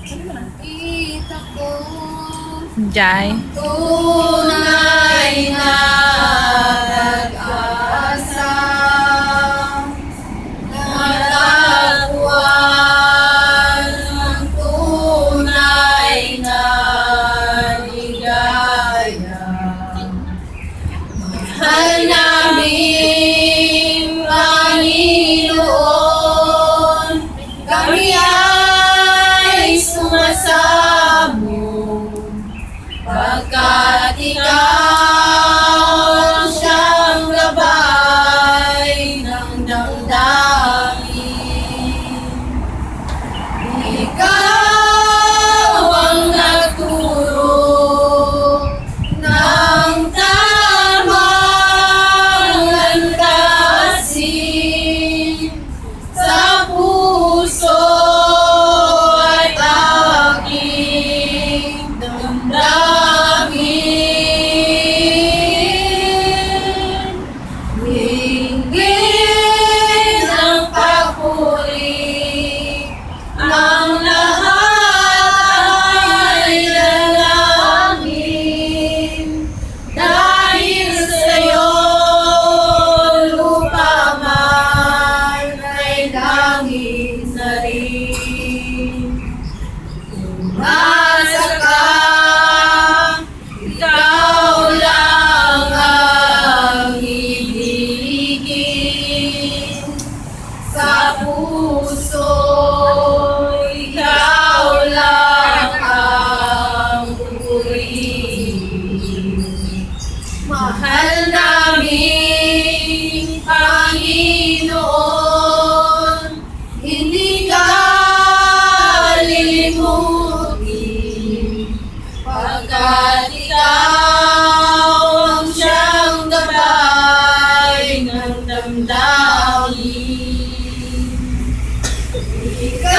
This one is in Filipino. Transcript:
Kita ko Jai. tunay na nag-asa, natagpuan ang tunay na ligaya. Mahal namin Panginoon, kami ay sumasamo pagkat ikaw ang siyang gabay ng damdamin. Ikaw ang nagturo ng tamang landasin sa puso at aking damdamin. Hinggil ang papuri, ang lahat ay dalangin. Dahil sa'yo, lupa man ay langit na rin. Umasa ka, ikaw lang ang ibigin. Sa puso, ikaw lang ang pupurihin. Mahal namin Panginoon, hindi ka lilimutin, pagkat ikaw ang siyang gabay ng damdamin. Ikaw